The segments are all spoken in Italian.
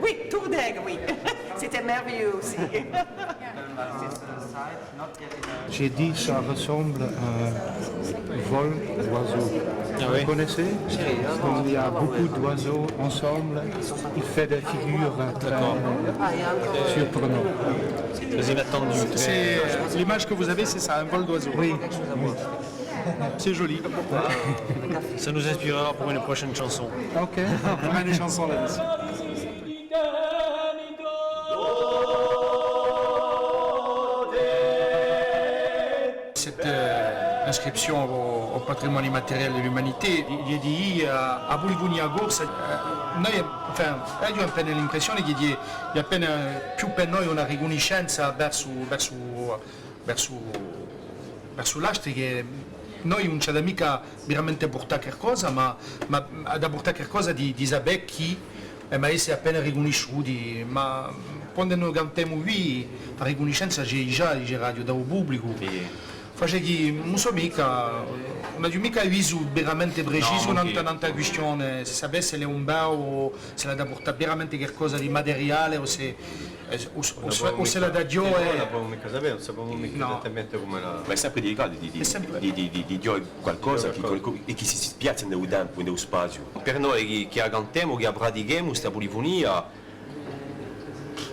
Oui, Tour d'Aigle, oui. C'était merveilleux aussi. J'ai dit ça ressemble à un vol d'oiseaux. Vous connaissez? Quand il y a beaucoup d'oiseaux ensemble, il fait des figures très surprenantes. Très inattendu. L'image que vous avez, c'est ça, un vol d'oiseau. Oui. C'est joli. Ça nous inspirera pour une prochaine chanson. Ok. On fera des chansons là-dessus. Cette inscription au patrimoine immateriale de l'umanità gli di a Bulivuni a Gorsa noi io ho appena l'impressione che gli è appena più per noi una riconoscenza verso l'altro che noi non c'è da mica veramente portare qualcosa ma da portare qualcosa di sapere chi ma essere appena riconosciuti ma quando noi cantiamo qui la riconoscenza c'è già radio dal pubblico face che non so mica, non ho mica visto veramente preciso un'altra questione, se sapesse se è un bar o se la da portare veramente qualcosa di materiale o se la da Dio è... Non sapevamo mica sapere, non sapevamo mica esattamente come la... Ma è sempre delicato di Dio qualcosa e che si spiazza nel tempo, nello spazio. Per noi che cantiamo, che pratichiamo questa polifonia,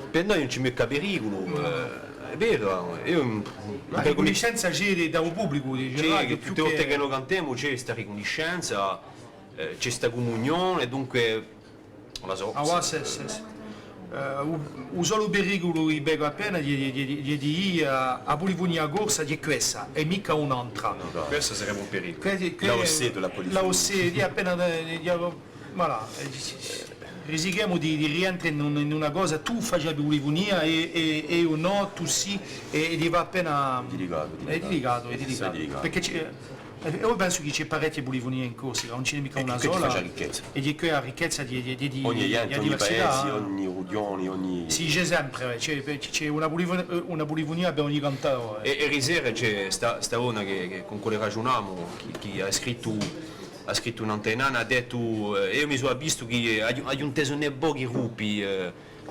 per noi non c'è mica pericolo. È vero, la riconoscenza c'è dal pubblico, che tutte le volte che noi cantiamo c'è questa riconoscenza, c'è questa comunione, dunque la so. Un solo pericolo che vedo appena di dire a Polifonia a Gorsa di questa e mica un'altra. No, questo sarebbe un pericolo. La ossedo, la polifonia. La ossedo, appena voilà. Rischiamo di rientrare in una cosa, tu facevi polifonia e io no, tu sì, e ti va appena... È delicato. Perché io penso che c'è parecchie polifonie in Corsica, non ce n'è mica una sola. E di qui la ricchezza di ogni ente, ogni paese, ogni regione, ogni... Sì, c'è sempre, c'è una polifonia per ogni cantato. E risera c'è sta una che con cui ragioniamo, che ha scritto un'antenana, ha detto io mi sono visto che ha giunto ne pochi gruppi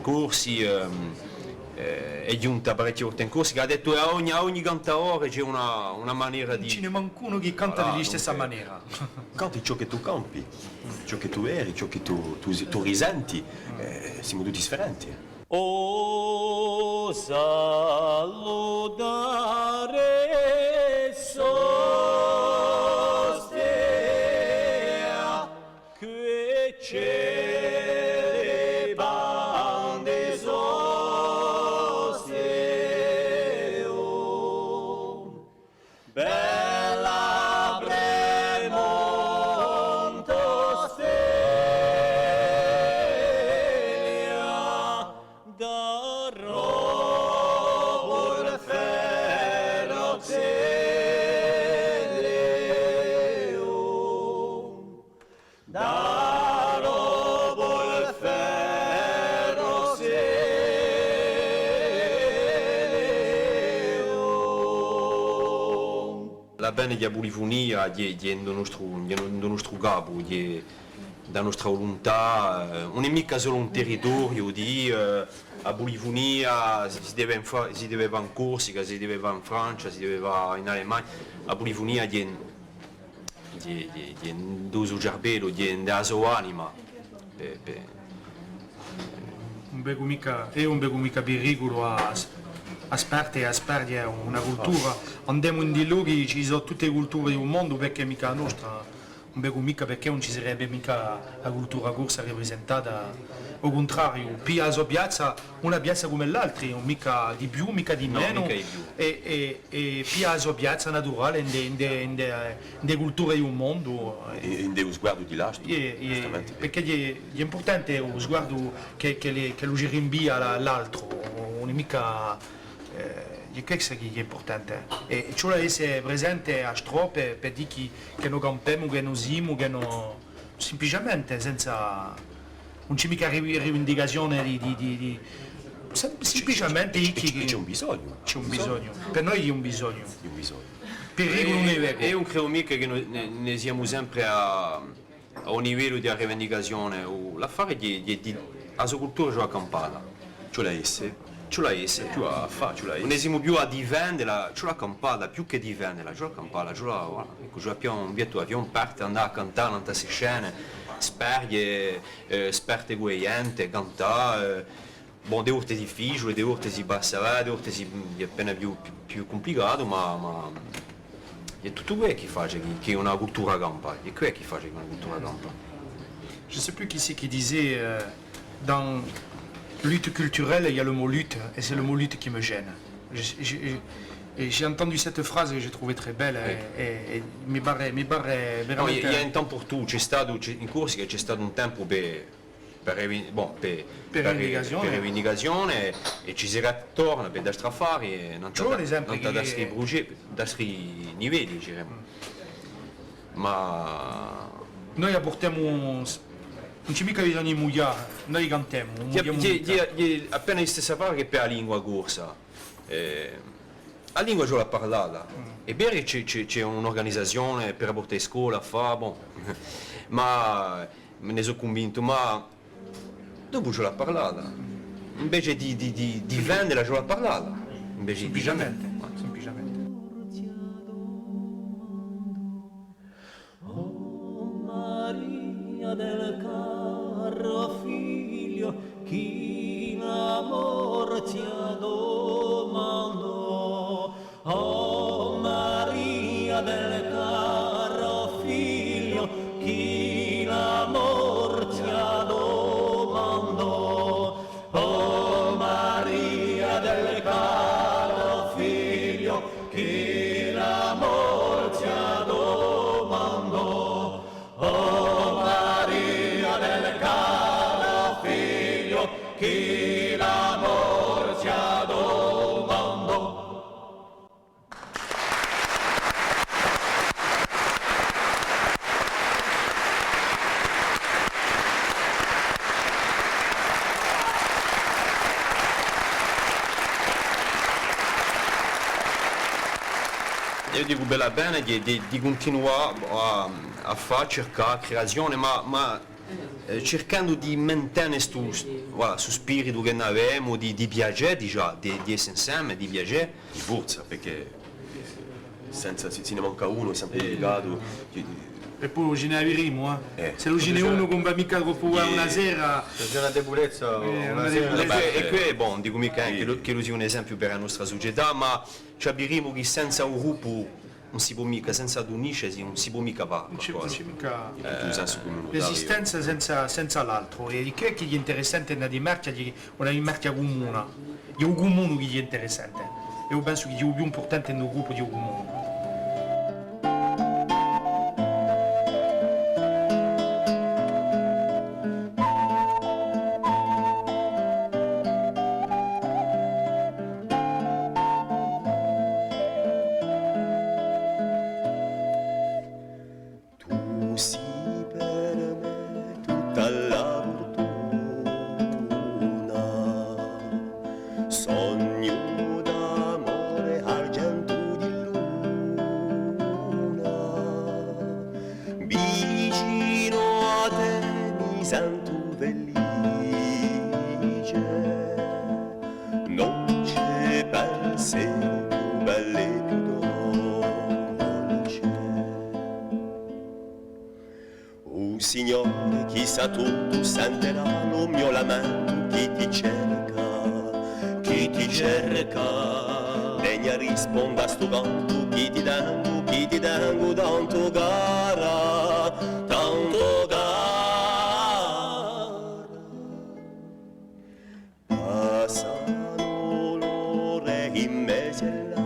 corsi è giunta parecchie volte in Corsica, ha detto a ogni cantaore c'è una maniera di... Ce ne manca uno che canta della stessa maniera. Canti ciò che tu campi, ciò che tu eri, ciò che tu risenti, siamo tutti differenti. O saludare La bene di polifonia è nel nostro capo, da nostra volontà, non è mica solo un territorio di a polifonia si deve fare in Corsica, si deve fare in Francia, si deve fare in Alemagna, la polifonia è in doso cervello, è nella sua anima. Non vedo mica pericolo a sperdere una cultura, andiamo in dei luoghi, ci sono tutte le culture del mondo perché mica la nostra, non vedo mica perché non ci sarebbe mica la cultura corsa rappresentata, al contrario, piazza una piazza come l'altra, mica di più, mica di meno, e la sua piazza naturale in delle culture del mondo. E in dello sguardo di l'altro, perché è importante lo sguardo che lo rinvia l'altro, non è mica... è questo che è importante e ciò deve essere presente a strofe per dire che noi campiamo, che noi siamo, che noi semplicemente senza non c'è mica rivendicazione di semplicemente c'è un bisogno, per noi è un bisogno pericolo non è vero e non credo mica che noi ne siamo sempre a un livello di rivendicazione l'affare di la sua cultura ci ha campata. Ce l'hai esse? Ce l'ha esse. Tu a fa, ce l'hai. Non siamo più a difenderla, ce l'ha campata, più che difenderla, ce l'ha campata, ce l'ha, voilà. Ecco, ce l'abbiamo visto, abbiamo parte andare a cantare in queste scene, sperte guaiente, cantare, bon, delle volte difficili, delle volte si passa, delle volte è appena più complicato, ma è tutto quello che fa che è una cultura campa, è quello che fa che è una cultura campa. Je ne sais plus qui c'est qui disait, dans lutte culturelle, il y a le mot lutte, et c'est le mot lutte qui me gêne. Et j'ai entendu cette phrase que j'ai trouvée très belle, et mi pare No, veramente... il y a un tempo per tu, c'è stato in Corsica c'è stato un tempo per rivendicazione e ci si ritorna per altri affari e non C'ho un esempio da che- altri livelli, diremmo. Ma Noi apportiamo, non c'è mica bisogno di mugliare, noi cantiamo, mugliamo appena la stessa parola che per la lingua corsa. La lingua ce l'ha parlata, è vero che c'è un'organizzazione per portare a scuola, bon. Ma me ne sono convinto, ma dopo ce l'ha parlata, invece di venderla ce l'ha parlata, invece di semplicemente, semplicemente. Maria del caro figlio, chi l'amor ti ha domandò. Oh Maria del caro figlio, chi l'amor ti ha domandò. Oh Maria del caro figlio, chi l'amor ti ha domandò. Oh Maria del caro figlio, chi l'amor ti ha domandò. Io dico bella bene di continuare a fare, cercare creazione, ma cercando di mantenere questo spirito che noi avevamo, di viaggiare, di essere insieme, di viaggiare. Di forza, perché senza, se ne manca uno è sempre delicato. E poi ce ne avremo, se lo ce n'è C'è- uno che non va mica troppo una sera, Se c'è una debolezza, una una debolezza. sera, E qui è buono, dico mica che lo sia un esempio per la nostra società, ma capiremo che senza un gruppo non si può mica, senza unirci non si può mica fare non c'è qualcosa. mica in senso comunitario. l'esistenza senza l'altro. E che è interessante nella dimmercia, una dimmercia comune, è un comune che è interessante. E io penso che è più importante nel gruppo di un comune. Tu sei per me tutta la fortuna, sogno d'amore, argento di luna, vicino a te mi sento felice, non c'è pensiero più bello e più dolce. Oh Signore, chissà tu sentirà lo mio lamento, chi ti cerca, degna risponda a sto canto, chi ti tengo tanto cara, tanto cara. Passano l'ore in mezzo all'anni,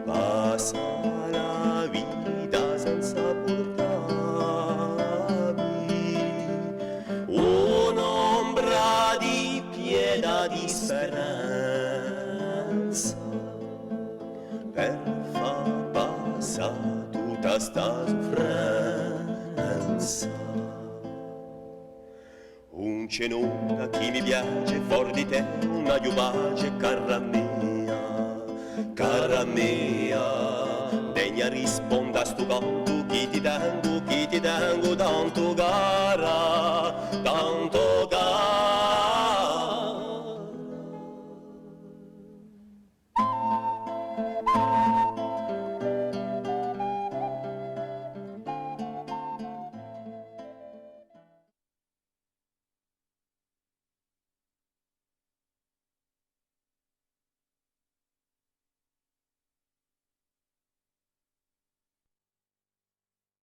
passa la vita senza portarmi un'ombra di pietà, di speranza, per far passare tutta sta sofferenza. Un cenone che mi piace, fuori di te una pace, cara mia, degna risponda a sto canto, chi ti ti tengo tanto cara